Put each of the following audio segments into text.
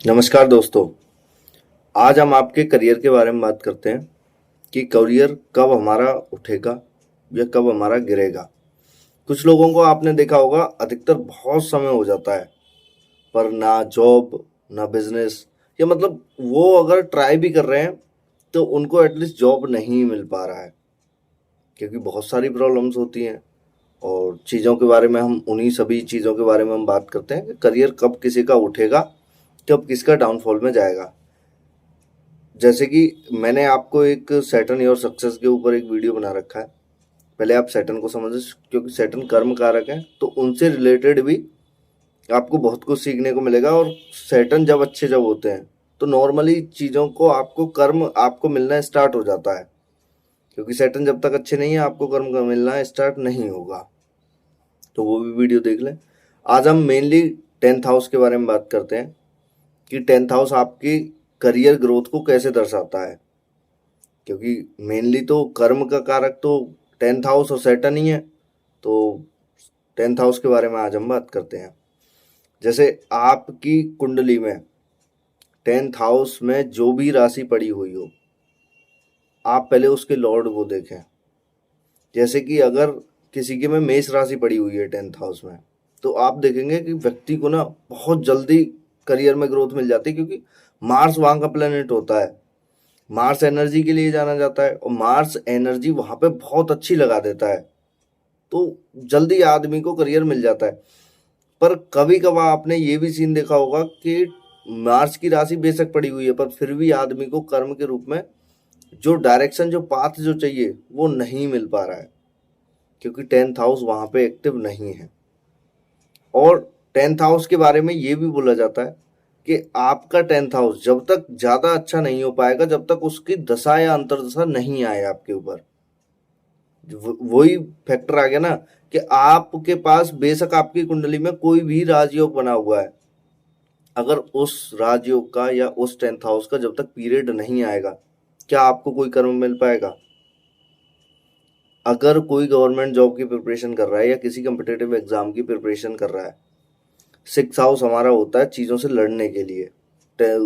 नमस्कार दोस्तों। आज हम आपके करियर के बारे में बात करते हैं कि करियर कब हमारा उठेगा या कब हमारा गिरेगा। कुछ लोगों को आपने देखा होगा अधिकतर बहुत समय हो जाता है पर ना जॉब ना बिजनेस, या मतलब वो अगर ट्राई भी कर रहे हैं तो उनको एटलीस्ट जॉब नहीं मिल पा रहा है क्योंकि बहुत सारी प्रॉब्लम्स होती हैं। और चीज़ों के बारे में हम उन्हीं सभी चीज़ों के बारे में हम बात करते हैं कि करियर कब किसी का उठेगा, कब किसका डाउनफॉल में जाएगा। जैसे कि मैंने आपको एक सैटर्न योर सक्सेस के ऊपर एक वीडियो बना रखा है। पहले आप सैटर्न को समझें क्योंकि सैटर्न कर्म कारक है, तो उनसे रिलेटेड भी आपको बहुत कुछ सीखने को मिलेगा। और सैटर्न जब होते हैं तो नॉर्मली चीज़ों को आपको कर्म आपको मिलना स्टार्ट हो जाता है, क्योंकि सैटर्न जब तक अच्छे नहीं है आपको कर्म का मिलना स्टार्ट नहीं होगा। तो वो भी वीडियो देख लें। आज हम मेनली 10th हाउस के बारे में बात करते हैं कि 10th हाउस आपकी करियर ग्रोथ को कैसे दर्शाता है, क्योंकि मेनली तो कर्म का कारक तो 10th हाउस और सैटर्न ही है। तो 10th हाउस के बारे में आज हम बात करते हैं। जैसे आपकी कुंडली में 10th हाउस में जो भी राशि पड़ी हुई हो, आप पहले उसके लॉर्ड को देखें। जैसे कि अगर किसी के में मेष राशि पड़ी हुई है 10th हाउस में, तो आप देखेंगे कि व्यक्ति को ना बहुत जल्दी करियर में ग्रोथ मिल जाती है, क्योंकि मार्स वहाँ का प्लेनेट होता है। मार्स एनर्जी के लिए जाना जाता है और मार्स एनर्जी वहाँ पे बहुत अच्छी लगा देता है, तो जल्दी आदमी को करियर मिल जाता है। पर कभी कभार आपने ये भी सीन देखा होगा कि मार्स की राशि बेशक पड़ी हुई है पर फिर भी आदमी को कर्म के रूप में जो डायरेक्शन, जो पाथ जो चाहिए वो नहीं मिल पा रहा है, क्योंकि 10th हाउस वहाँ पे एक्टिव नहीं है। और 10th हाउस के बारे में ये भी बोला जाता है कि आपका 10th हाउस जब तक ज़्यादा अच्छा नहीं हो पाएगा जब तक उसकी दशा या अंतर्दशा नहीं आए आपके ऊपर। वही फैक्टर आ गया ना कि आपके पास बेशक आपकी कुंडली में कोई भी राजयोग बना हुआ है, अगर उस राजयोग का या उस 10th हाउस का जब तक पीरियड नहीं आएगा, क्या आपको कोई कर्म मिल पाएगा? अगर कोई गवर्नमेंट जॉब की प्रिपरेशन कर रहा है या किसी कम्पिटेटिव एग्जाम की प्रिपरेशन कर रहा है, 6th हाउस हमारा होता है चीज़ों से लड़ने के लिए,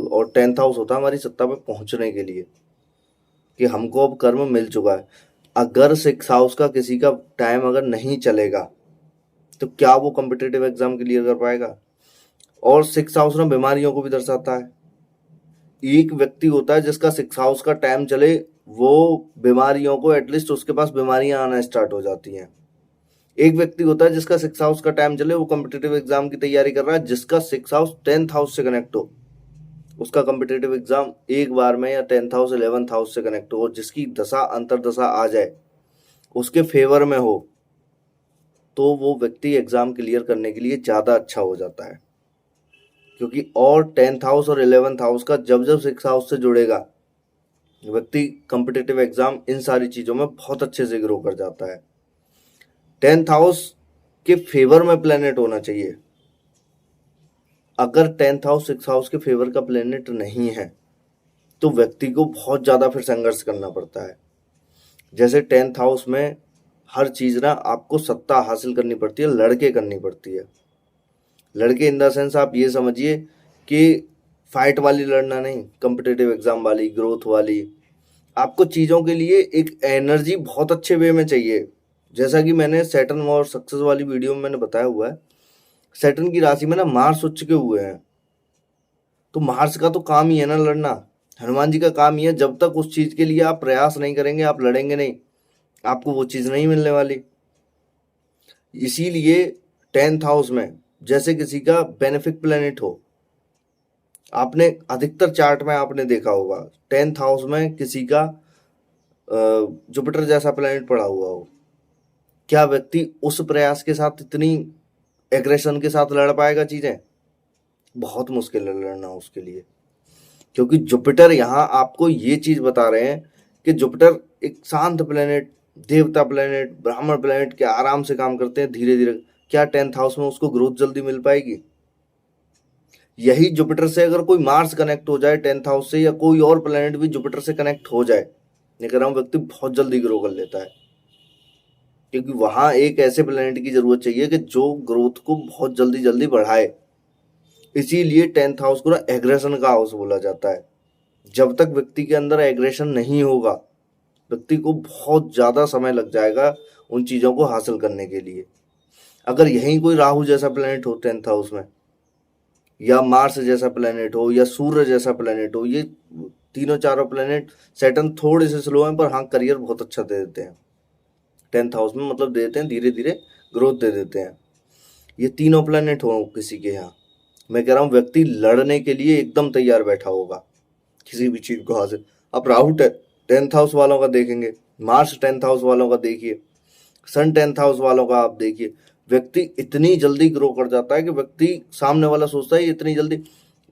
और 10th हाउस होता है हमारी सत्ता पे पहुंचने के लिए, कि हमको अब कर्म मिल चुका है। अगर 6th हाउस का किसी का टाइम अगर नहीं चलेगा तो क्या वो कम्पिटेटिव एग्जाम क्लियर कर पाएगा? और 6th हाउस ना बीमारियों को भी दर्शाता है। एक व्यक्ति होता है जिसका 6th हाउस का टाइम चले, वो बीमारियों को एटलीस्ट उसके पास बीमारियां आना स्टार्ट हो जाती हैं। एक व्यक्ति होता है जिसका 6th हाउस का टाइम चले, वो कम्पिटेटिव एग्जाम की तैयारी कर रहा है, जिसका 6th हाउस 10th हाउस से कनेक्ट हो, उसका कम्पिटेटिव एग्जाम एक बार में, या 10th हाउस 11th हाउस से कनेक्ट हो, और जिसकी दशा अंतरदशा आ जाए उसके फेवर में हो, तो वो व्यक्ति एग्जाम क्लियर करने के लिए ज़्यादा अच्छा हो जाता है। क्योंकि और 10th हाउस और 11th हाउस का जब जब 6th हाउस से जुड़ेगा, व्यक्ति कम्पिटेटिव एग्जाम इन सारी चीज़ों में बहुत अच्छे से ग्रो कर जाता है। 10th हाउस के फेवर में प्लेनेट होना चाहिए। अगर 10th हाउस 6th हाउस के फेवर का प्लेनेट नहीं है तो व्यक्ति को बहुत ज़्यादा फिर संघर्ष करना पड़ता है। जैसे 10th हाउस में हर चीज़ ना आपको सत्ता हासिल करनी पड़ती है, लड़के करनी पड़ती है। लड़के इन द सेंस आप ये समझिए कि फाइट वाली लड़ना नहीं, कम्पिटेटिव एग्जाम वाली, ग्रोथ वाली। आपको चीज़ों के लिए एक एनर्जी बहुत अच्छे वे में चाहिए। जैसा कि मैंने सैटर्न और सक्सेस वाली वीडियो में मैंने बताया हुआ है, सैटर्न की राशि में ना मार्स उच्च के हुए हैं, तो मार्स का तो काम ही है ना लड़ना। हनुमान जी का काम ही है, जब तक उस चीज़ के लिए आप प्रयास नहीं करेंगे, आप लड़ेंगे नहीं, आपको वो चीज़ नहीं मिलने वाली। इसीलिए 10th हाउस में जैसे किसी का बेनिफिक प्लेनेट हो, आपने अधिकतर चार्ट में आपने देखा होगा 10th हाउस में किसी का जुपिटर जैसा प्लेनेट पड़ा हुआ हो, क्या व्यक्ति उस प्रयास के साथ इतनी एग्रेशन के साथ लड़ पाएगा चीज़ें? बहुत मुश्किल है लड़ना उसके लिए। क्योंकि जुपिटर यहाँ आपको ये चीज़ बता रहे हैं कि जुपिटर एक शांत प्लेनेट, देवता प्लेनेट, ब्राह्मण प्लेनेट के आराम से काम करते हैं धीरे धीरे। क्या 10th हाउस में उसको ग्रोथ जल्दी मिल पाएगी? यही जुपिटर से अगर कोई मार्स कनेक्ट हो जाए 10th हाउस से, या कोई और प्लेनेट भी जुपिटर से कनेक्ट हो जाए, नहीं कह रहा हूँ, व्यक्ति बहुत जल्दी ग्रो कर लेता है। क्योंकि वहाँ एक ऐसे प्लेनेट की जरूरत चाहिए कि जो ग्रोथ को बहुत जल्दी जल्दी बढ़ाए। इसीलिए 10th हाउस को ना एग्रेशन का हाउस बोला जाता है। जब तक व्यक्ति के अंदर एग्रेशन नहीं होगा, व्यक्ति को बहुत ज़्यादा समय लग जाएगा उन चीज़ों को हासिल करने के लिए। अगर यहीं कोई राहु जैसा प्लेनेट हो 10th हाउस में, या मार्स जैसा प्लेनेट हो, या सूर्य जैसा प्लेनेट हो, ये तीनों चारों प्लेनेट, सैटर्न थोड़े से स्लो हैं पर हाँ करियर बहुत अच्छा दे देते हैं 10th हाउस में, मतलब दे देते हैं, धीरे धीरे ग्रोथ दे देते हैं। ये तीनों प्लेनेट हो किसी के यहाँ, मैं कह रहा हूँ व्यक्ति लड़ने के लिए एकदम तैयार बैठा होगा किसी भी चीज़ को हासिल। अब राहु 10th हाउस वालों का देखेंगे, मार्स 10th हाउस वालों का देखिए, सन 10th हाउस वालों का आप देखिए, व्यक्ति इतनी जल्दी ग्रो कर जाता है कि व्यक्ति सामने वाला सोचता है इतनी जल्दी,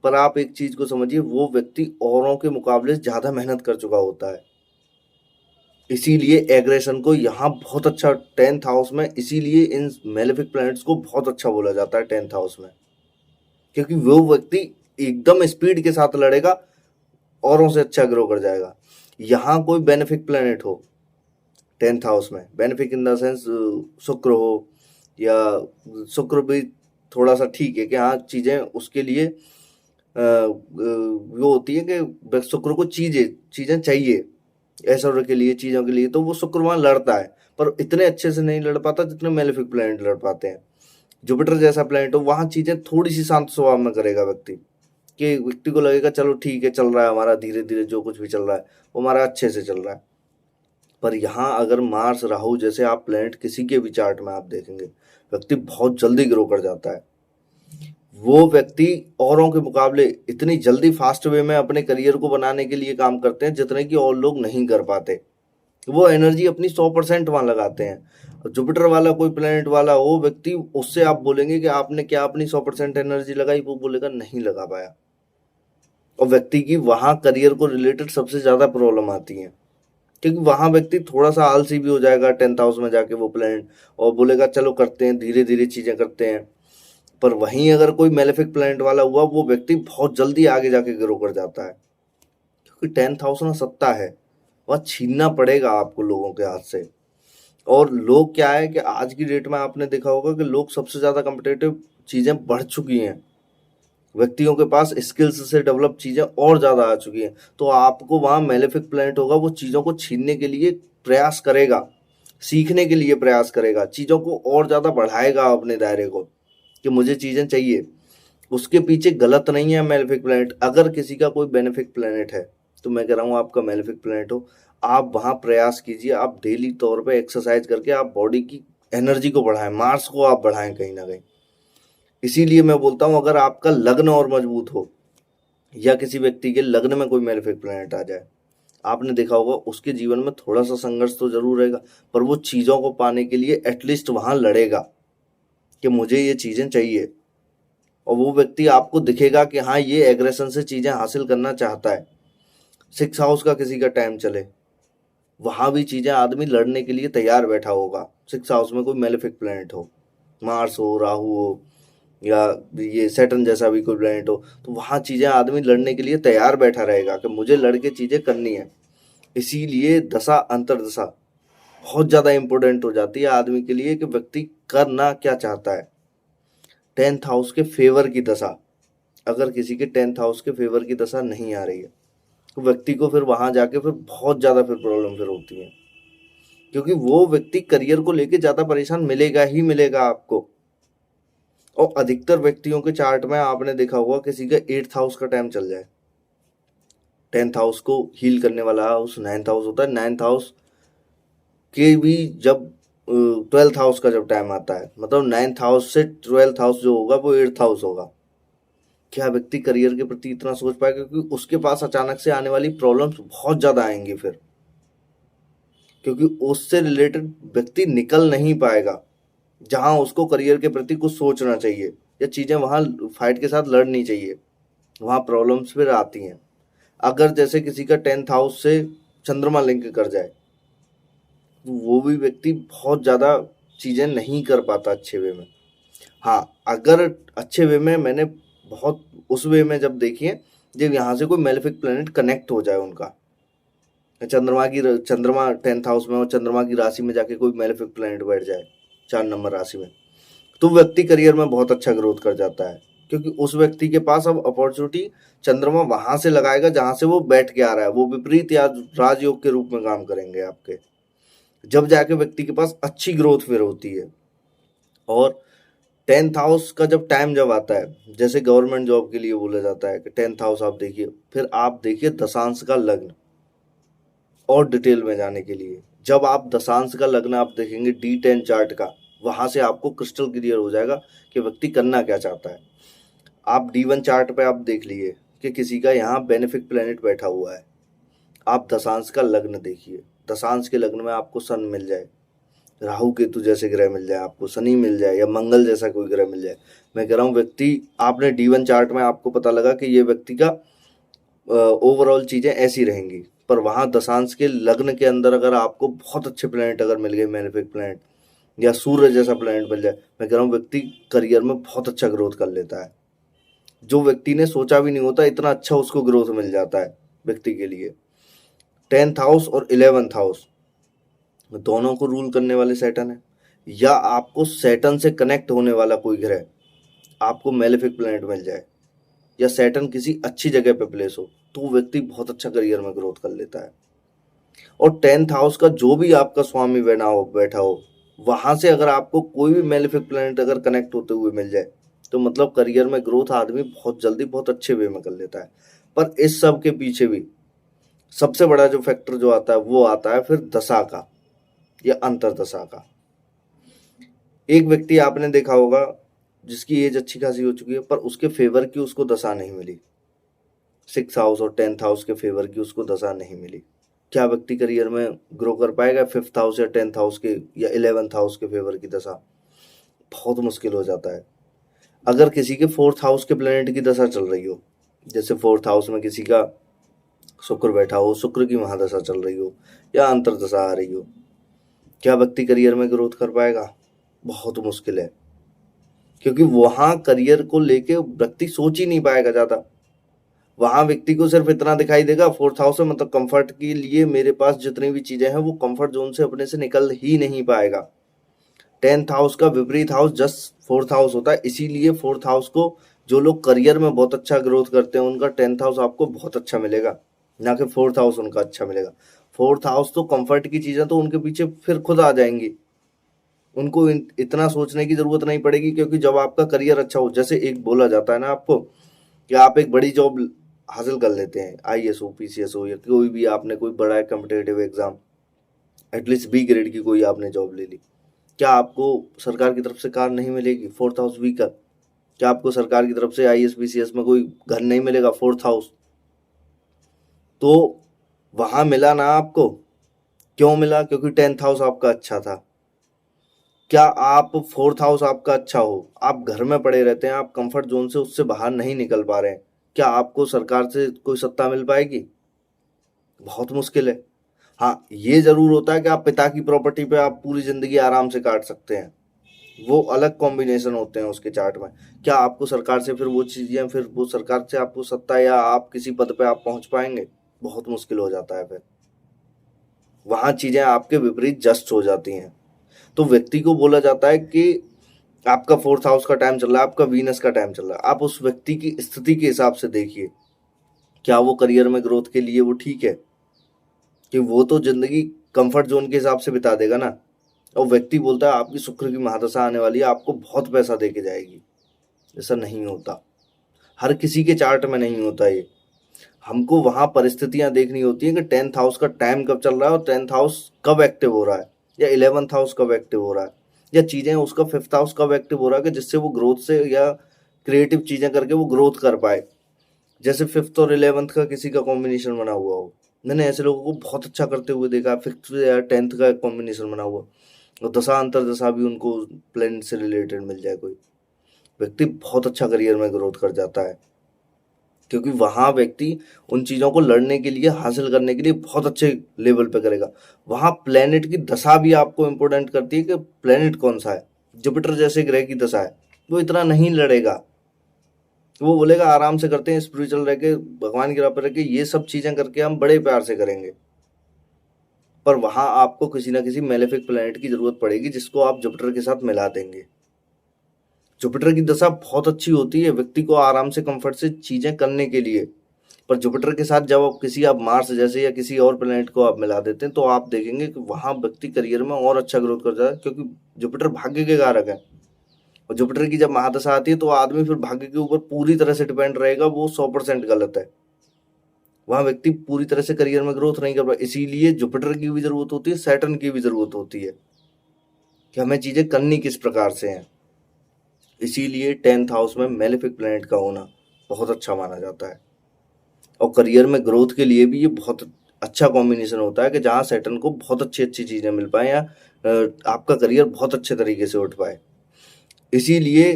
पर आप एक चीज को समझिए, वो व्यक्ति औरों के मुकाबले ज्यादा मेहनत कर चुका होता है। इसीलिए एग्रेशन को यहाँ बहुत अच्छा 10th हाउस में, इसीलिए इन मेलेफिक प्लैनेट्स को बहुत अच्छा बोला जाता है 10th हाउस में, क्योंकि वो व्यक्ति एकदम स्पीड के साथ लड़ेगा, औरों से अच्छा ग्रो कर जाएगा। यहाँ कोई बेनिफिक प्लैनेट हो 10th हाउस में, बेनिफिक इन द सेंस शुक्र हो, या शुक्र भी थोड़ा सा ठीक है कि हाँ चीज़ें उसके लिए वो होती है कि शुक्र को चीज़ें चाहिए ऐश्वर्य के लिए, चीज़ों के लिए, तो वो शुक्र वहाँ लड़ता है, पर इतने अच्छे से नहीं लड़ पाता जितने मेलेफिक प्लैनेट लड़ पाते हैं। जुपिटर जैसा प्लैनेट हो, वहाँ चीज़ें थोड़ी सी शांत स्वभाव में करेगा व्यक्ति, कि व्यक्ति को लगेगा चलो ठीक है चल रहा है हमारा, धीरे धीरे जो कुछ भी चल रहा है वो हमारा अच्छे से चल रहा है। पर यहाँ अगर मार्स राहु जैसे आप प्लैनेट किसी के भी चार्ट में आप देखेंगे, व्यक्ति बहुत जल्दी ग्रो कर जाता है। वो व्यक्ति औरों के मुकाबले इतनी जल्दी फास्ट वे में अपने करियर को बनाने के लिए काम करते हैं जितने कि और लोग नहीं कर पाते। वो एनर्जी अपनी 100% वहाँ लगाते हैं। जुपिटर वाला कोई प्लैनेट वाला वो व्यक्ति, उससे आप बोलेंगे कि आपने क्या अपनी 100% एनर्जी लगाई, वो बोलेगा नहीं लगा पाया। और व्यक्ति की वहाँ करियर को रिलेटेड सबसे ज़्यादा प्रॉब्लम आती है, क्योंकि वहाँ व्यक्ति थोड़ा सा आलसी भी हो जाएगा 10th हाउस में जाके वो प्लैनेट, और बोलेगा चलो करते हैं, धीरे धीरे चीज़ें करते हैं। पर वहीं अगर कोई मेलेफिक प्लैनेट वाला हुआ, वो व्यक्ति बहुत जल्दी आगे जाके ग्रो कर जाता है, क्योंकि 10th हाउस में सत्ता है, वह छीनना पड़ेगा आपको लोगों के हाथ से। और लोग क्या है कि आज की डेट में आपने देखा होगा कि लोग सबसे ज़्यादा कम्पिटेटिव चीज़ें बढ़ चुकी हैं, व्यक्तियों के पास स्किल्स से डेवलप चीज़ें और ज़्यादा आ चुकी हैं, तो आपको वहाँ मेलेफिक प्लैनेट होगा, वो चीज़ों को छीनने के लिए प्रयास करेगा, सीखने के लिए प्रयास करेगा, चीज़ों को और ज़्यादा बढ़ाएगा अपने दायरे को, कि मुझे चीज़ें चाहिए। उसके पीछे गलत नहीं है मेलेफिक प्लैनेट। अगर किसी का कोई बेनिफिक प्लैनेट है तो मैं कह रहा हूँ आपका मेलेफिक प्लैनेट हो, आप वहाँ प्रयास कीजिए, आप डेली तौर पे एक्सरसाइज करके आप बॉडी की एनर्जी को बढ़ाएं, मार्स को आप बढ़ाएं कहीं ना कहीं। इसीलिए मैं बोलता हूँ अगर आपका लग्न और मजबूत हो, या किसी व्यक्ति के लग्न में कोई मेलेफिक प्लैनेट आ जाए, आपने देखा होगा उसके जीवन में थोड़ा सा संघर्ष तो जरूर रहेगा, पर वो चीज़ों को पाने के लिए एटलीस्ट वहाँ लड़ेगा कि मुझे ये चीज़ें चाहिए। और वो व्यक्ति आपको दिखेगा कि हाँ ये एग्रेशन से चीज़ें हासिल करना चाहता है। 6th हाउस का किसी का टाइम चले, वहाँ भी चीज़ें आदमी लड़ने के लिए तैयार बैठा होगा। 6th हाउस में कोई मेलेफिक प्लैनेट हो, मार्स हो, राहु हो, या ये सैटर्न जैसा भी कोई प्लैनेट हो, तो वहाँ चीज़ें आदमी लड़ने के लिए तैयार बैठा रहेगा कि मुझे लड़ के चीज़ें करनी है। इसीलिए दशा अंतर्दशा बहुत ज़्यादा इम्पोर्टेंट हो जाती है आदमी के लिए, कि व्यक्ति करना क्या चाहता है। 10th हाउस के फेवर की दशा, अगर किसी के 10th हाउस के फेवर की दशा नहीं आ रही है, तो व्यक्ति को फिर वहाँ जाके फिर बहुत ज़्यादा फिर प्रॉब्लम फिर होती है, क्योंकि वो व्यक्ति करियर को लेके ज़्यादा परेशान मिलेगा ही मिलेगा आपको। और अधिकतर व्यक्तियों के चार्ट में आपने देखा होगा किसी का 8th हाउस का टाइम चल जाए, 10th हाउस को हील करने वाला हाउस 9th हाउस होता है, 9th हाउस के भी जब 12th हाउस का जब टाइम आता है, मतलब 9th हाउस से 12th हाउस जो होगा वो 8th हाउस होगा, क्या व्यक्ति करियर के प्रति इतना सोच पाएगा? क्योंकि उसके पास अचानक से आने वाली प्रॉब्लम्स बहुत ज़्यादा आएंगी फिर, क्योंकि उससे रिलेटेड व्यक्ति निकल नहीं पाएगा जहां उसको करियर के प्रति कुछ सोचना चाहिए, या चीज़ें वहां फाइट के साथ लड़नी चाहिए, वहां प्रॉब्लम्स फिर आती हैं। अगर जैसे किसी का 10th हाउस से चंद्रमा लिंक कर जाए, तो वो भी व्यक्ति बहुत ज़्यादा चीज़ें नहीं कर पाता अच्छे वे में। हाँ, अगर अच्छे वे में मैंने बहुत उस वे में जब देखिए, जब यहाँ से कोई मेलेफिक प्लैनेट कनेक्ट हो जाए उनका, चंद्रमा 10th हाउस में और चंद्रमा की राशि में जाके कोई मेलेफिक प्लैनेट बैठ जाए 4 नंबर राशि में, तो व्यक्ति करियर में बहुत अच्छा ग्रोथ कर जाता है। क्योंकि उस व्यक्ति के पास अब अपॉर्चुनिटी चंद्रमा वहां से लगाएगा जहां से वो बैठ के आ रहा है, वो विपरीत या राजयोग के रूप में काम करेंगे आपके, जब जाके व्यक्ति के पास अच्छी ग्रोथ फिर होती है। और 10th हाउस का जब आता है, जैसे गवर्नमेंट जॉब के लिए बोला जाता है कि 10th हाउस आप देखिए, फिर आप देखिए दशांश का लग्न। और डिटेल में जाने के लिए जब आप दशांश का लग्न आप देखेंगे D10 चार्ट का, वहां से आपको क्रिस्टल क्लियर हो जाएगा कि व्यक्ति करना क्या चाहता है। आप D1 चार्ट पे आप देख लिए कि किसी का यहाँ बेनिफिक प्लेनेट बैठा हुआ है, आप दशांश का लग्न देखिए, दशांश के लग्न में आपको सन मिल जाए, राहु केतु जैसे ग्रह मिल जाए, आपको शनि मिल जाए, या मंगल जैसा कोई ग्रह मिल जाए, मैं कह रहा हूँ व्यक्ति, आपने D1 चार्ट में आपको पता लगा कि ये व्यक्ति का ओवरऑल चीजें ऐसी रहेंगी, पर वहां दशांश के लग्न के अंदर अगर आपको बहुत अच्छे प्लैनेट अगर मिल गए, बेनिफिक प्लैनेट या सूर्य जैसा प्लैनेट मिल जाए, मैं कह रहा हूँ व्यक्ति करियर में बहुत अच्छा ग्रोथ कर लेता है। जो व्यक्ति ने सोचा भी नहीं होता इतना अच्छा उसको ग्रोथ मिल जाता है व्यक्ति के लिए। 10th हाउस और 11th हाउस दोनों को रूल करने वाले सैटर्न है, या आपको सैटर्न से कनेक्ट होने वाला कोई ग्रह आपको मेलेफिक प्लैनेट मिल जाए, या सैटर्न किसी अच्छी जगह पे प्लेस हो, तो व्यक्ति बहुत अच्छा करियर में ग्रोथ कर लेता है। और 10th हाउस का जो भी आपका स्वामी बैठा हो वहां से अगर आपको कोई भी मेलेफिक प्लैनेट अगर कनेक्ट होते हुए मिल जाए, तो मतलब करियर में ग्रोथ आदमी बहुत जल्दी बहुत अच्छे वे में कर लेता है। पर इस सब के पीछे भी सबसे बड़ा जो फैक्टर जो आता है वो आता है फिर दशा का या अंतरदशा का। एक व्यक्ति आपने देखा होगा जिसकी एज अच्छी खासी हो चुकी है, पर उसके फेवर की उसको दशा नहीं मिली, 6th हाउस और 10th हाउस के फेवर की उसको दशा नहीं मिली, क्या व्यक्ति करियर में ग्रो कर पाएगा? 5th हाउस या 10th हाउस के या 11th हाउस के फेवर की दशा बहुत मुश्किल हो जाता है। अगर किसी के 4th हाउस के प्लेनेट की दशा चल रही हो, जैसे 4th हाउस में किसी का शुक्र बैठा हो, शुक्र की महादशा चल रही हो या अंतरदशा आ रही हो, क्या व्यक्ति करियर में ग्रोथ कर पाएगा? बहुत मुश्किल है, क्योंकि वहां करियर को लेके व्यक्ति सोच ही नहीं पाएगा ज्यादा। वहां व्यक्ति को सिर्फ इतना दिखाई देगा 4th हाउस में, मतलब कंफर्ट के लिए मेरे पास जितनी भी चीजें हैं वो कंफर्ट जोन से अपने से निकल ही नहीं पाएगा। 10th हाउस का विपरीत हाउस जस्ट 4th हाउस होता है, इसीलिए 4th हाउस को जो लोग करियर में बहुत अच्छा ग्रोथ करते हैं उनका 10th हाउस आपको बहुत अच्छा मिलेगा, ना कि 4th हाउस उनका अच्छा मिलेगा। 4th हाउस तो कंफर्ट की चीजें तो उनके पीछे फिर खुद आ जाएंगी, उनको इतना सोचने की जरूरत नहीं पड़ेगी, क्योंकि जब आपका करियर अच्छा हो, जैसे एक बोला जाता है ना आपको कि आप एक बड़ी जॉब हासिल कर लेते हैं, IAS हो, PCS हो, या कोई भी आपने कोई बड़ा competitive exam, at least B grade की कोई आपने जॉब ले ली, क्या आपको सरकार की तरफ से कार नहीं मिलेगी? 4th हाउस वीक है। क्या आपको सरकार की तरफ से IAS PCS में कोई घर नहीं मिलेगा? 4th house. तो वहां मिला ना आपको, क्यों मिला? क्योंकि 10th हाउस आपका अच्छा था। क्या आप 4th हाउस आपका अच्छा हो, आप घर में पड़े रहते हैं, आप कंफर्ट जोन से उससे बाहर नहीं निकल पा रहे हैं, क्या आपको सरकार से कोई सत्ता मिल पाएगी? बहुत मुश्किल है। हाँ, ये जरूर होता है कि आप पिता की प्रॉपर्टी पे आप पूरी जिंदगी आराम से काट सकते हैं, वो अलग कॉम्बिनेशन होते हैं उसके चार्ट में। क्या आपको सरकार से फिर वो चीजें, फिर वो सरकार से आपको सत्ता या आप किसी पद पे आप पहुंच पाएंगे? बहुत मुश्किल हो जाता है। फिर वहां चीजें आपके विपरीत जस्ट हो जाती हैं। तो व्यक्ति को बोला जाता है कि आपका 4th हाउस का टाइम चल रहा है, आपका वीनस का टाइम चल रहा है, आप उस व्यक्ति की स्थिति के हिसाब से देखिए, क्या वो करियर में ग्रोथ के लिए वो ठीक है? कि वो तो जिंदगी कंफर्ट जोन के हिसाब से बिता देगा ना। और व्यक्ति बोलता है आपकी शुक्र की महादशा आने वाली है, आपको बहुत पैसा दे के जाएगी। ऐसा नहीं होता, हर किसी के चार्ट में नहीं होता ये। हमको वहां परिस्थितियां देखनी होती है कि 10th हाउस का टाइम कब चल रहा है और 10th हाउस कब एक्टिव हो रहा है, या 11th हाउस कब एक्टिव हो रहा है, या चीजें उसका 5th हाउस कब एक्टिव हो रहा है कि जिससे वो ग्रोथ से या क्रिएटिव चीजें करके वो ग्रोथ कर पाए। जैसे 5th और 11th का किसी का कॉम्बिनेशन बना हुआ हो, मैंने ऐसे लोगों को बहुत अच्छा करते हुए देखा। 5th या 10th का कॉम्बिनेशन बना हुआ और दशा अंतर दशा भी उनको प्लेनेट से रिलेटेड मिल जाए, कोई व्यक्ति बहुत अच्छा करियर में ग्रोथ कर जाता है, क्योंकि वहां व्यक्ति उन चीजों को लड़ने के लिए, हासिल करने के लिए बहुत अच्छे लेवल पे करेगा। वहां प्लेनेट की दशा भी आपको इंपोर्टेंट करती है कि प्लेनेट कौन सा है। जुपिटर जैसे ग्रह की दशा है, वो इतना नहीं लड़ेगा, वो बोलेगा आराम से करते हैं, स्पिरिचुअल रह के, भगवान की कृपा पर रह के, ये सब चीजें करके हम बड़े प्यार से करेंगे। पर वहां आपको किसी ना किसी मेलेफिक प्लेनेट की जरूरत पड़ेगी जिसको आप जुपिटर के साथ मिला देंगे। जुपिटर की दशा बहुत अच्छी होती है व्यक्ति को आराम से कंफर्ट से चीजें करने के लिए, पर जुपिटर के साथ जब आप मार्स जैसे या किसी और प्लेनेट को आप मिला देते हैं तो आप देखेंगे कि वहां व्यक्ति करियर में और अच्छा ग्रोथ कर जाता है, क्योंकि जुपिटर भाग्य के कारक है। और जुपिटर की जब महादशा आती है तो आदमी फिर भाग्य के ऊपर पूरी तरह से डिपेंड रहेगा, वो 100% गलत है। वहां व्यक्ति पूरी तरह से करियर में ग्रोथ नहीं कर पाए, इसीलिए जुपिटर की भी जरूरत होती है, सैटर्न की भी जरूरत होती है कि हमें चीजें करनी किस प्रकार से हैं। इसीलिए 10th हाउस में मेलेफिक प्लैनेट का होना बहुत अच्छा माना जाता है। और करियर में ग्रोथ के लिए भी ये बहुत अच्छा कॉम्बिनेशन होता है कि जहाँ सैटर्न को बहुत अच्छी अच्छी चीज़ें मिल पाए या आपका करियर बहुत अच्छे तरीके से उठ पाए। इसीलिए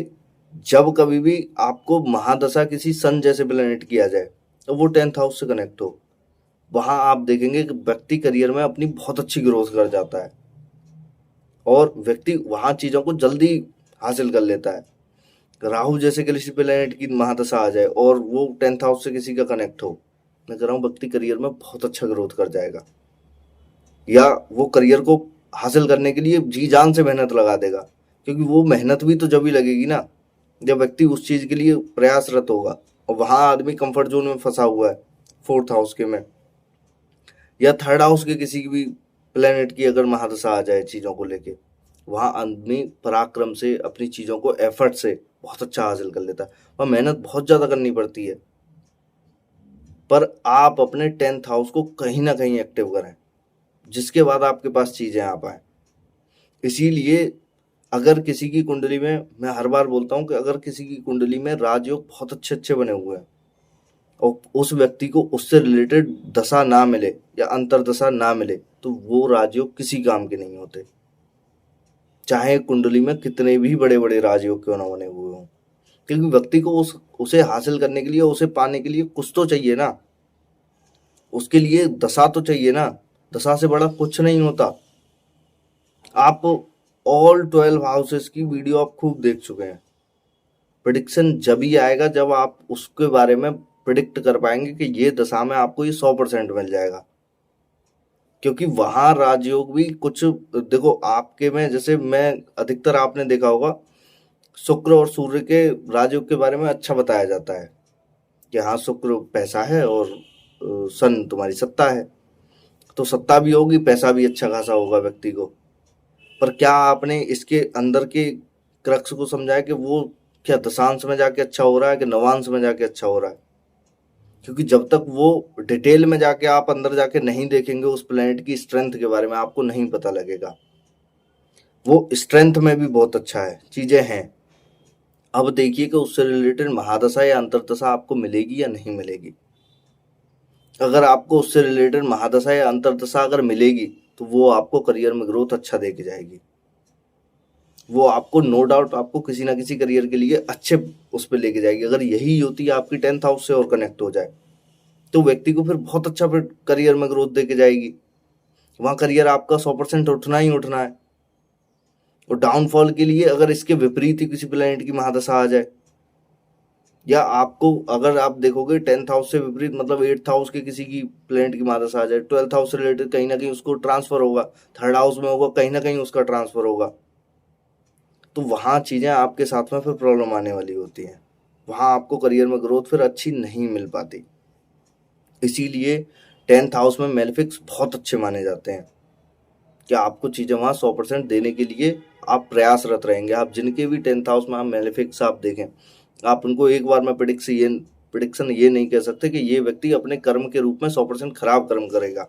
जब कभी भी आपको महादशा किसी सन जैसे प्लैनेट की आ जाए तो वो 10th हाउस से कनेक्ट हो, वहाँ आप देखेंगे कि व्यक्ति करियर में अपनी बहुत अच्छी ग्रोथ कर जाता है और व्यक्ति वहाँ चीज़ों को जल्दी हासिल कर लेता है। राहु जैसे किसी प्लैनेट की महादशा आ जाए और वो 10th हाउस से किसी का कनेक्ट हो, मैं कह रहा हूँ व्यक्ति करियर में बहुत अच्छा ग्रोथ कर जाएगा, या वो करियर को हासिल करने के लिए जी जान से मेहनत लगा देगा, क्योंकि वो मेहनत भी तो जब ही लगेगी ना जब व्यक्ति उस चीज के लिए प्रयासरत होगा। और वहां आदमी कंफर्ट जोन में फंसा हुआ है 4th हाउस के में, या 3rd हाउस के किसी भी प्लेनेट की अगर महादशा आ जाए चीजों को लेके, वहां आदमी पराक्रम से अपनी चीजों को एफर्ट से बहुत अच्छा हासिल कर लेता है। वह मेहनत बहुत ज्यादा करनी पड़ती है, पर आप अपने 10th हाउस को कहीं ना कहीं एक्टिव करें जिसके बाद आपके पास चीजें आ पाए। इसीलिए अगर किसी की कुंडली में, मैं हर बार बोलता हूं कि अगर किसी की कुंडली में राजयोग बहुत अच्छे अच्छे बने हुए हैं और उस व्यक्ति को उससे रिलेटेड दशा ना मिले या अंतरदशा ना मिले तो वो राजयोग किसी काम के नहीं होते, चाहे कुंडली में कितने भी बड़े बड़े राजयोग क्यों ना बने हुए हों। क्योंकि व्यक्ति को उसे हासिल करने के लिए, उसे पाने के लिए कुछ तो चाहिए ना, उसके लिए दशा तो चाहिए ना, दशा से बड़ा कुछ नहीं होता। आप ऑल 12 हाउसेस की वीडियो आप खूब देख चुके हैं। प्रिडिक्शन जब ही आएगा जब आप उसके बारे में प्रिडिक्ट कर पाएंगे कि ये दशा में आपको ये 100% मिल जाएगा, क्योंकि वहां राजयोग भी कुछ, देखो आपके में जैसे मैं अधिकतर आपने देखा होगा शुक्र और सूर्य के राजयोग के बारे में अच्छा बताया जाता है कि हाँ शुक्र पैसा है और सन तुम्हारी सत्ता है, तो सत्ता भी होगी, पैसा भी अच्छा खासा होगा व्यक्ति को। पर क्या आपने इसके अंदर के क्रक्स को समझा है कि वो क्या दशांश में जाके अच्छा हो रहा है कि नवांश में जाके अच्छा हो रहा है? क्योंकि जब तक वो डिटेल में जाके आप अंदर जाके नहीं देखेंगे उस प्लेनेट की स्ट्रेंथ के बारे में, आपको नहीं पता लगेगा। वो स्ट्रेंथ में भी बहुत अच्छा है, चीजें हैं। अब देखिए कि उससे रिलेटेड महादशा या अंतरदशा आपको मिलेगी या नहीं मिलेगी। अगर आपको उससे रिलेटेड महादशा या अंतरदशा अगर मिलेगी तो वो आपको करियर में ग्रोथ अच्छा दे के जाएगी, वो आपको नो डाउट आपको किसी ना किसी करियर के लिए अच्छे उस पर लेके जाएगी। अगर यही होती है आपकी 10th हाउस से और कनेक्ट हो जाए तो व्यक्ति को फिर बहुत अच्छा फिर करियर में ग्रोथ दे के जाएगी। वहां करियर आपका 100% उठना ही उठना है। और डाउनफॉल के लिए अगर इसके विपरीत ही किसी प्लेनेट की महादशा आ जाए, या आपको अगर आप देखोगे 10th हाउस से विपरीत मतलब 8th हाउस के किसी की प्लेनेट की महादशा आ जाए, 12th हाउस से रिलेटेड कहीं ना कहीं उसको ट्रांसफर होगा, 3rd हाउस में होगा, कहीं ना कहीं उसका ट्रांसफर होगा, तो वहाँ चीज़ें आपके साथ में फिर प्रॉब्लम आने वाली होती हैं। वहाँ आपको करियर में ग्रोथ फिर अच्छी नहीं मिल पाती। इसीलिए 10th हाउस में मेलेफिक्स बहुत अच्छे माने जाते हैं कि आपको चीज़ें वहाँ 100% देने के लिए आप प्रयासरत रहेंगे। आप जिनके भी 10th हाउस में आप मेलेफिक्स आप देखें, आप उनको एक बार में प्रिडिक्शन ये नहीं कह सकते कि ये व्यक्ति अपने कर्म के रूप में 100% खराब कर्म करेगा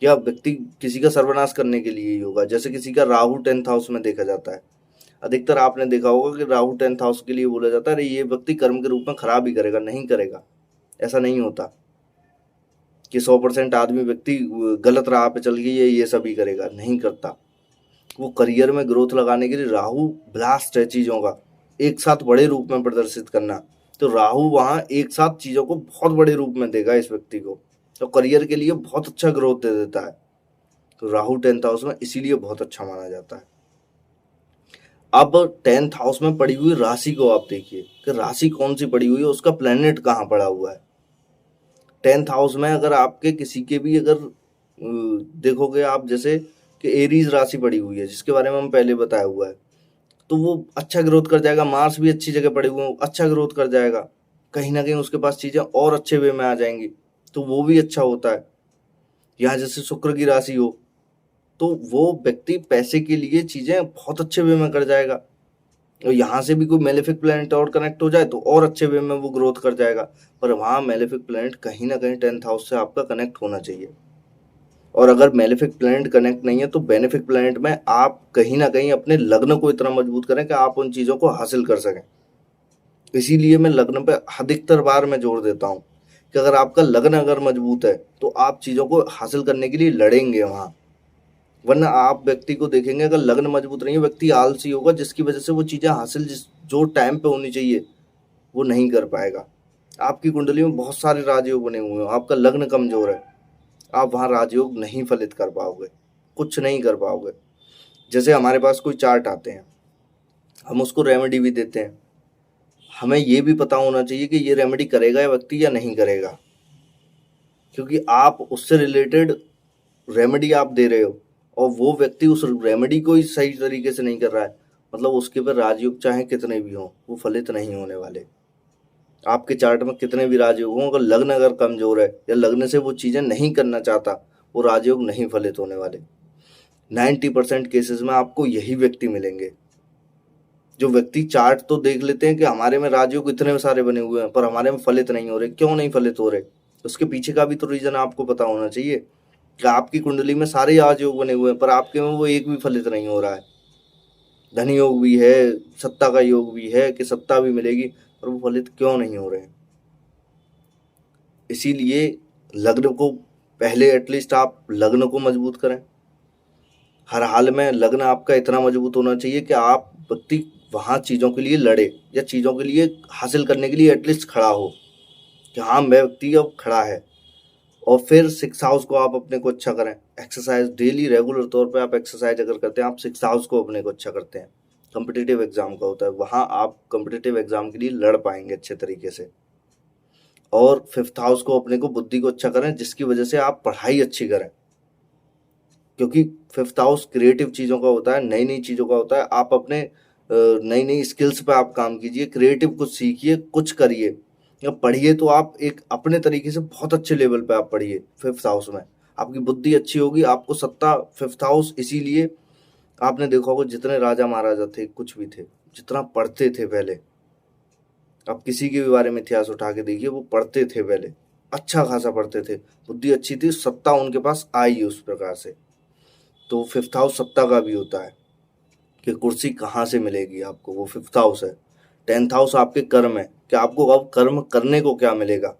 या व्यक्ति किसी का सर्वनाश करने के लिए ही होगा। जैसे किसी का राहु 10th हाउस में देखा जाता है, अधिकतर आपने देखा होगा कि राहु 10th हाउस के लिए बोला जाता है अरे ये व्यक्ति कर्म के रूप में खराब ही करेगा, नहीं करेगा। ऐसा नहीं होता कि 100% आदमी व्यक्ति गलत राह पे चल गई ये सभी करेगा, नहीं करता। वो करियर में ग्रोथ लगाने के लिए राहु ब्लास्ट है चीज़ों का एक साथ बड़े रूप में प्रदर्शित करना, तो राहु वहाँ एक साथ चीज़ों को बहुत बड़े रूप में देगा इस व्यक्ति को, तो करियर के लिए बहुत अच्छा ग्रोथ दे देता है। तो राहु 10th हाउस में इसीलिए बहुत अच्छा माना जाता है। अब 10th हाउस में पड़ी हुई राशि को आप देखिए कि राशि कौन सी पड़ी हुई है, उसका प्लेनेट कहाँ पड़ा हुआ है। 10th हाउस में अगर आपके किसी के भी अगर देखोगे आप, जैसे कि एरीज राशि पड़ी हुई है जिसके बारे में हम पहले बताया हुआ है, तो वो अच्छा ग्रोथ कर जाएगा। मार्स भी अच्छी जगह पड़े हुए हैं, अच्छा ग्रोथ कर जाएगा, कहीं ना कहीं उसके पास चीजें और अच्छे वे में आ जाएंगी, तो वो भी अच्छा होता है। यहाँ जैसे शुक्र की राशि हो तो वो व्यक्ति पैसे के लिए चीजें बहुत अच्छे वे में कर जाएगा, और यहाँ से भी कोई मेलेफिक प्लैनेट और कनेक्ट हो जाए तो और अच्छे वे में वो ग्रोथ कर जाएगा। पर वहाँ मेलेफिक प्लैनेट कहीं ना कहीं 10th हाउस से आपका कनेक्ट होना चाहिए। और अगर मेलेफिक प्लैनेट कनेक्ट नहीं है तो बेनिफिक प्लैनेट में आप कहीं ना कहीं अपने लग्न को इतना मजबूत करें कि आप उन चीजों को हासिल कर सकें। इसीलिए मैं लग्न पे अधिकतर बार मैं जोर देता हूँ कि अगर आपका लग्न अगर मजबूत है तो आप चीजों को हासिल करने के लिए लड़ेंगे वहां। वरना आप व्यक्ति को देखेंगे अगर लग्न मजबूत नहीं है, व्यक्ति आलसी होगा, जिसकी वजह से वो चीजें हासिल जिस जो टाइम पे होनी चाहिए वो नहीं कर पाएगा। आपकी कुंडली में बहुत सारे राजयोग बने हुए हैं, आपका लग्न कमजोर है, आप वहां राजयोग नहीं फलित कर पाओगे, कुछ नहीं कर पाओगे। जैसे हमारे पास कोई चार्ट आते हैं, हम उसको रेमेडी भी देते हैं, हमें ये भी पता होना चाहिए कि ये रेमेडी करेगा या व्यक्ति या नहीं करेगा, क्योंकि आप उससे रिलेटेड रेमेडी आप दे रहे हो और वो व्यक्ति उस रेमेडी को ही सही तरीके से नहीं कर रहा है, मतलब उसके पर राजयोग चाहे कितने भी हों वो फलित नहीं होने वाले। आपके चार्ट में कितने भी राजयोग हों, अगर लग्न अगर कमजोर है या लग्न से वो चीजें नहीं करना चाहता, वो राजयोग नहीं फलित होने वाले। 90% केसेस में आपको यही व्यक्ति मिलेंगे जो व्यक्ति चार्ट तो देख लेते हैं कि हमारे में राजयोग इतने सारे बने हुए हैं पर हमारे में फलित नहीं हो रहे। क्यों नहीं फलित हो रहे, उसके पीछे का भी तो रीजन आपको पता होना चाहिए कि आपकी कुंडली में सारे राजयोग बने हुए हैं पर आपके में वो एक भी फलित नहीं हो रहा है। धन योग भी है, सत्ता का योग भी है कि सत्ता भी मिलेगी, पर वो फलित क्यों नहीं हो रहे हैं। इसीलिए लग्न को पहले एटलीस्ट आप लग्न को मजबूत करें। हर हाल में लग्न आपका इतना मजबूत होना चाहिए कि आप व्यक्ति वहाँ चीज़ों के लिए लड़े या चीज़ों के लिए हासिल करने के लिए एटलीस्ट खड़ा हो कि हाँ मैं व्यक्ति अब खड़ा है। और फिर 6th हाउस को आप अपने को अच्छा करें। एक्सरसाइज डेली रेगुलर तौर पे आप एक्सरसाइज अगर करते हैं, आप 6th हाउस को अपने को अच्छा करते हैं। कॉम्पिटिटिव एग्जाम का होता है, वहाँ आप कॉम्पिटिटिव एग्जाम के लिए लड़ पाएंगे अच्छे तरीके से। और 5th हाउस को अपने को बुद्धि को अच्छा करें जिसकी वजह से आप पढ़ाई अच्छी करें, क्योंकि 5th हाउस क्रिएटिव चीज़ों का होता है, नई नई चीज़ों का होता है। आप अपने नई नई स्किल्स पे आप काम कीजिए, क्रिएटिव कुछ सीखिए, कुछ करिए या पढ़िए, तो आप एक अपने तरीके से बहुत अच्छे लेवल पे आप पढ़िए। 5th हाउस में आपकी बुद्धि अच्छी होगी, आपको सत्ता 5th हाउस। इसीलिए आपने देखा होगा जितने राजा महाराजा थे, कुछ भी थे, जितना पढ़ते थे पहले, आप किसी के भी बारे में इतिहास उठा के देखिए, वो पढ़ते थे पहले, अच्छा खासा पढ़ते थे, बुद्धि अच्छी थी, सत्ता उनके पास आई उस प्रकार से। तो 5th हाउस सत्ता का भी होता है कि कुर्सी कहाँ से मिलेगी आपको, वो 5th हाउस है। 10th हाउस आपके कर्म है कि आपको अब कर्म करने को क्या मिलेगा।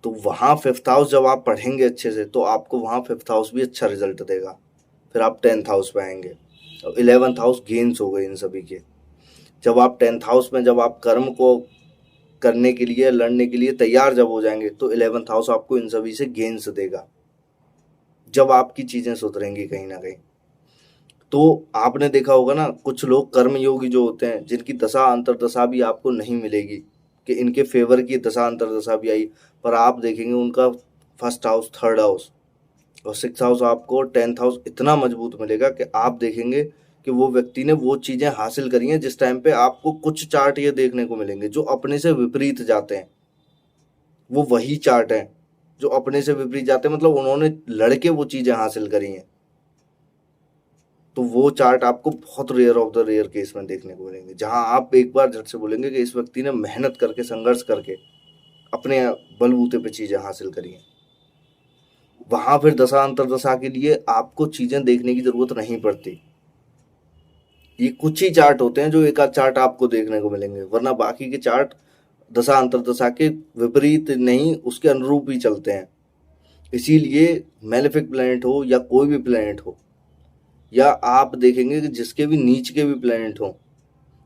तो वहाँ 5th हाउस जब आप पढ़ेंगे अच्छे से तो आपको वहाँ 5th हाउस भी अच्छा रिजल्ट देगा। फिर आप 10th हाउस पे आएंगे और 11th हाउस गेन्स हो गए इन सभी के। जब आप 10th हाउस में जब आप कर्म को करने के लिए लड़ने के लिए तैयार जब हो जाएंगे तो 11th हाउस आपको इन सभी से गेन्स देगा, जब आपकी चीजें सुधरेंगी कहीं ना कहीं। तो आपने देखा होगा ना, कुछ लोग कर्म योगी जो होते हैं जिनकी दशा अंतरदशा भी आपको नहीं मिलेगी कि इनके फेवर की दशा अंतरदशा भी आई, पर आप देखेंगे उनका 1st हाउस, 3rd हाउस और 6th हाउस आपको 10th हाउस इतना मजबूत मिलेगा कि आप देखेंगे कि वो व्यक्ति ने वो चीजें हासिल करी हैं जिस टाइम पे आपको कुछ चार्ट ये देखने को मिलेंगे जो अपने से विपरीत जाते हैं। वो वही चार्ट हैं जो अपने से विपरीत जाते हैं, मतलब उन्होंने लड़के वो चीजें हासिल करी हैं। तो वो चार्ट आपको बहुत rare of the rare case में देखने को मिलेंगे जहां आप एक बार झट से बोलेंगे कि इस व्यक्ति ने मेहनत करके, संघर्ष करके अपने बलबूते पे चीजें हासिल करी हैं। वहां फिर दशा अंतरदशा के लिए आपको चीजें देखने की जरूरत नहीं पड़ती। ये कुछ ही चार्ट होते हैं जो एक आध चार्ट आपको देखने को मिलेंगे, वरना बाकी के चार्ट दशा अंतरदशा के विपरीत नहीं, उसके अनुरूप ही चलते हैं। इसीलिए मेलेफिक प्लैनेट हो या कोई भी प्लैनेट हो, या आप देखेंगे कि जिसके भी नीच के भी प्लैनेट हो,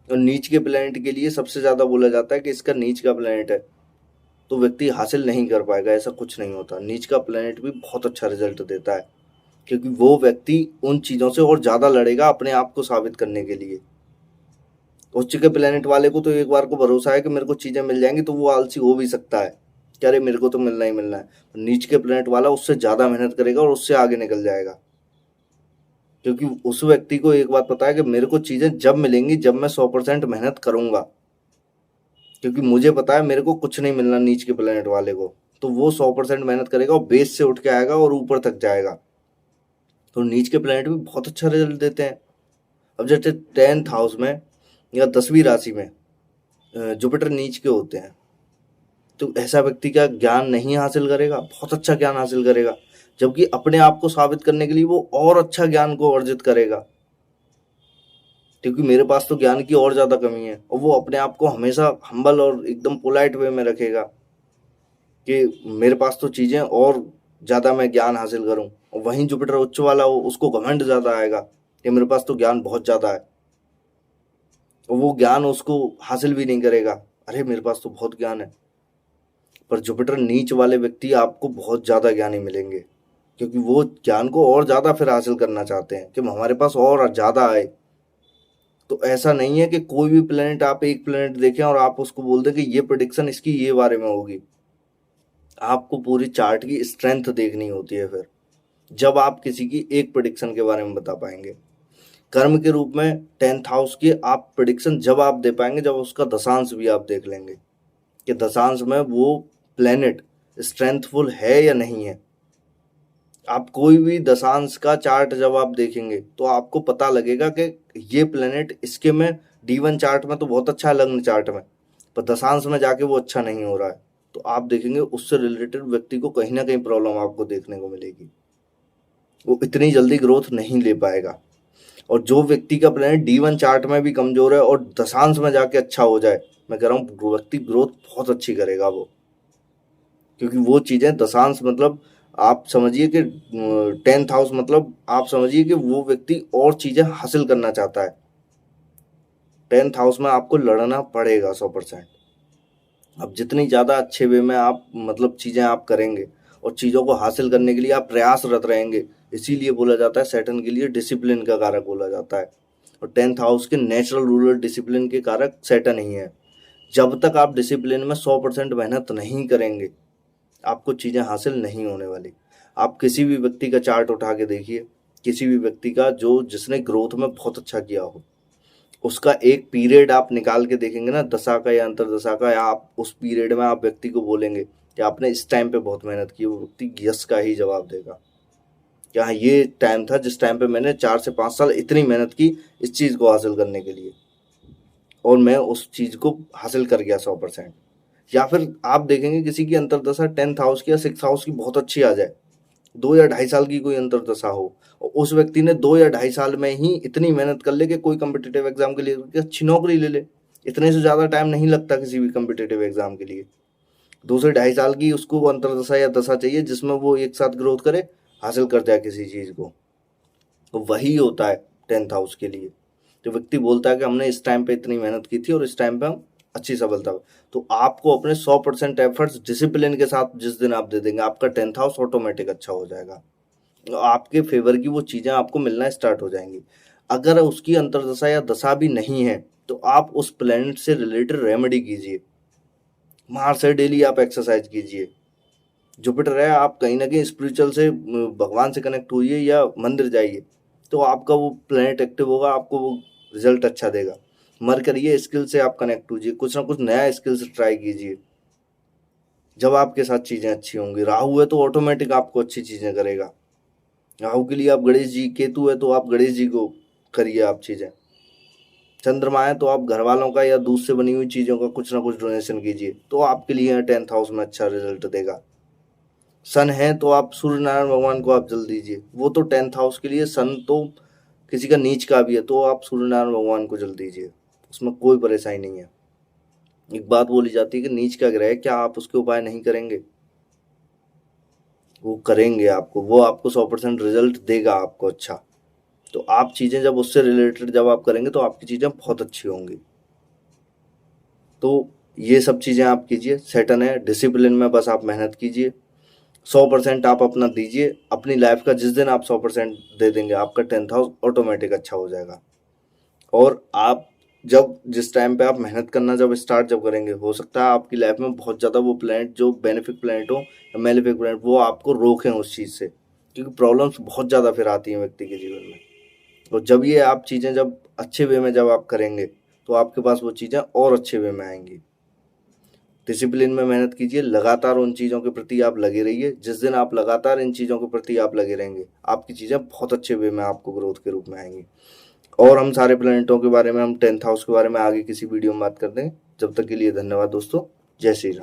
और नीच के प्लैनेट के लिए सबसे ज्यादा बोला जाता है कि इसका नीच का प्लैनेट है तो व्यक्ति हासिल नहीं कर पाएगा। ऐसा कुछ नहीं होता, नीच का प्लैनेट भी बहुत अच्छा रिजल्ट देता है, क्योंकि वो व्यक्ति उन चीजों से और ज्यादा लड़ेगा अपने आप को साबित करने के लिए। उच्च के प्लैनेट वाले को तो एक बार को भरोसा है कि मेरे को चीजें मिल जाएंगी, तो वो आलसी हो भी सकता है कि अरे मेरे को तो मिलना ही मिलना है। नीच के प्लैनेट वाला उससे ज्यादा मेहनत करेगा और उससे आगे निकल जाएगा, क्योंकि उस व्यक्ति को एक बात पता है कि मेरे को चीज़ें जब मिलेंगी जब मैं 100% मेहनत करूँगा, क्योंकि मुझे पता है मेरे को कुछ नहीं मिलना नीच के प्लेनेट वाले को। तो वो 100% मेहनत करेगा और बेस से उठ के आएगा और ऊपर तक जाएगा। तो नीच के प्लेनेट भी बहुत अच्छा रिजल्ट देते हैं। अब जैसे 10th हाउस में या 10वीं राशि में जुपिटर नीच के होते हैं, तो ऐसा व्यक्ति क्या ज्ञान नहीं हासिल करेगा? बहुत अच्छा ज्ञान हासिल करेगा, जबकि अपने आप को साबित करने के लिए वो और अच्छा ज्ञान को अर्जित करेगा, क्योंकि मेरे पास तो ज्ञान की और ज़्यादा कमी है। और वो अपने आप को हमेशा हम्बल और एकदम पोलाइट वे में रखेगा कि मेरे पास तो चीज़ें और ज़्यादा मैं ज्ञान हासिल करूं। और वहीं जुपिटर उच्च वाला हो, उसको घमंड ज़्यादा आएगा कि मेरे पास तो ज्ञान बहुत ज़्यादा है, और वो ज्ञान उसको हासिल भी नहीं करेगा। अरे मेरे पास तो बहुत ज्ञान है। पर जुपिटर नीच वाले व्यक्ति आपको बहुत ज़्यादा ज्ञानी मिलेंगे, क्योंकि वो ज्ञान को और ज़्यादा फिर हासिल करना चाहते हैं कि हमारे पास और ज़्यादा आए। तो ऐसा नहीं है कि कोई भी प्लेनेट, आप एक प्लेनेट देखें और आप उसको बोल दें कि ये प्रेडिक्शन इसकी ये बारे में होगी। आपको पूरी चार्ट की स्ट्रेंथ देखनी होती है फिर, जब आप किसी की एक प्रेडिक्शन के बारे में बता पाएंगे। कर्म के रूप में 10th हाउस की आप प्रेडिक्शन जब आप दे पाएंगे जब उसका दशांश भी आप देख लेंगे कि दशांश में वो प्लेनेट स्ट्रेंथफुल है या नहीं है। आप कोई भी दशांश का चार्ट जब आप देखेंगे तो आपको पता लगेगा कि ये प्लेनेट इसके में D1 चार्ट में तो बहुत अच्छा है, लग्न चार्ट में, पर दशांश में जाके वो अच्छा नहीं हो रहा है। तो आप देखेंगे उससे रिलेटेड व्यक्ति को कहीं ना कहीं प्रॉब्लम आपको देखने को मिलेगी, वो इतनी जल्दी ग्रोथ नहीं ले पाएगा। और जो व्यक्ति का प्लेनेट D1 चार्ट में भी कमजोर है और दशांश में जाके अच्छा हो जाए, मैं कह रहा हूँ व्यक्ति ग्रोथ बहुत अच्छी करेगा वो, क्योंकि वो चीज़ें दशांश मतलब आप समझिए कि 10th हाउस मतलब आप समझिए कि वो व्यक्ति और चीज़ें हासिल करना चाहता है। 10th हाउस में आपको लड़ना पड़ेगा 100%। अब जितनी ज़्यादा अच्छे वे में आप मतलब चीज़ें आप करेंगे और चीज़ों को हासिल करने के लिए आप प्रयासरत रहेंगे, इसीलिए बोला जाता है सैटर्न के लिए डिसिप्लिन का कारक बोला जाता है। और 10th हाउस के नेचुरल रूलर डिसिप्लिन के कारक सैटर्न ही है। जब तक आप डिसिप्लिन में 100% मेहनत नहीं करेंगे आपको चीज़ें हासिल नहीं होने वाली। आप किसी भी व्यक्ति का चार्ट उठा के देखिए, किसी भी व्यक्ति का जो जिसने ग्रोथ में बहुत अच्छा किया हो, उसका एक पीरियड आप निकाल के देखेंगे ना, दशा का या अंतरदशा का, या आप उस पीरियड में आप व्यक्ति को बोलेंगे कि आपने इस टाइम पे बहुत मेहनत की, वो व्यक्ति यस का ही जवाब देगा कि हाँ ये टाइम था जिस टाइम पे मैंने 4 से 5 साल इतनी मेहनत की इस चीज़ को हासिल करने के लिए, और मैं उस चीज़ को हासिल कर गया 100%। या फिर आप देखेंगे किसी की अंतरदशा 10th हाउस की या 6th हाउस की बहुत अच्छी आ जाए, 2 या 2.5 साल की कोई अंतरदशा हो, और उस व्यक्ति ने 2 या 2.5 साल में ही इतनी मेहनत कर ले कि कोई कम्पिटिटिव एग्जाम के लिए अच्छी नौकरी ले ले। इतने से ज़्यादा टाइम नहीं लगता किसी भी कम्पिटिटिव एग्जाम के लिए। 2 से 2.5 साल की उसको अंतरदशा या दशा चाहिए जिसमें वो एक साथ ग्रोथ करे, हासिल कर जाए किसी चीज़ को। तो वही होता है 10th हाउस के लिए। जो व्यक्ति बोलता है कि हमने इस टाइम पे इतनी मेहनत की थी और इस टाइम पे हम अच्छी सफलता, तो आपको अपने 100% एफर्ट्स डिसिप्लिन के साथ जिस दिन आप दे देंगे, आपका 10th हाउस ऑटोमेटिक अच्छा हो जाएगा, आपके फेवर की वो चीज़ें आपको मिलना स्टार्ट हो जाएंगी। अगर उसकी अंतरदशा या दशा भी नहीं है तो आप उस प्लेनेट से रिलेटेड रेमेडी कीजिए, बाहर से डेली आप एक्सरसाइज कीजिए। जुपिटर है, आप कहीं ना कहीं स्पिरिचुअल से भगवान से कनेक्ट होइए या मंदिर जाइए, तो आपका वो प्लेनेट एक्टिव होगा, आपको वो रिजल्ट अच्छा देगा। मरकरी ये स्किल से आप कनेक्ट होइए, कुछ ना कुछ नया स्किल से ट्राई कीजिए, जब आपके साथ चीज़ें अच्छी होंगी। राहु है तो ऑटोमेटिक आपको अच्छी चीज़ें करेगा। राहु के लिए आप गणेश जी, केतु है तो आप गणेश जी को करिए आप चीज़ें। चंद्रमा है तो आप घर वालों का या दूध से बनी हुई चीज़ों का कुछ ना कुछ डोनेशन कीजिए, तो आपके लिए 10th हाउस में अच्छा रिजल्ट देगा। सन है तो आप सूर्य नारायण भगवान को आप जल दीजिए, वो तो 10th हाउस के लिए, सन तो किसी का नीच का भी है तो आप सूर्य नारायण भगवान को जल दीजिए, उसमें कोई परेशानी नहीं है। एक बात बोली जाती है कि नीच का ग्रह, क्या आप उसके उपाय नहीं करेंगे? वो करेंगे आपको, वो आपको 100% रिजल्ट देगा आपको अच्छा। तो आप चीज़ें जब उससे रिलेटेड जब आप करेंगे तो आपकी चीज़ें बहुत अच्छी होंगी। तो ये सब चीज़ें आप कीजिए। सैटर्न है, डिसिप्लिन में बस आप मेहनत कीजिए, 100% आप अपना दीजिए। अपनी लाइफ का जिस दिन आप 100% दे देंगे, आपका 10th हाउस ऑटोमेटिक अच्छा हो जाएगा। और आप जब जिस टाइम पे आप मेहनत करना जब स्टार्ट जब करेंगे, हो सकता है आपकी लाइफ में बहुत ज़्यादा वो प्लैनेट जो बेनिफिक प्लैनेट हो या मेलेफिक प्लैनेट, वो आपको रोकें उस चीज़ से, क्योंकि प्रॉब्लम्स बहुत ज़्यादा फिर आती हैं व्यक्ति के जीवन में। और जब ये आप चीज़ें जब अच्छे वे में जब आप करेंगे तो आपके पास वो चीज़ें और अच्छे वे में आएंगी। डिसिप्लिन में मेहनत कीजिए, लगातार उन चीज़ों के प्रति आप लगे रहिए। जिस दिन आप लगातार इन चीज़ों के प्रति आप लगे रहेंगे, आपकी चीज़ें बहुत अच्छे वे में आपको ग्रोथ के रूप में आएंगी। और हम सारे प्लैनेटों के बारे में, हम 10th हाउस के बारे में आगे किसी वीडियो में बात करते हैं। जब तक के लिए धन्यवाद दोस्तों। जय श्री राम।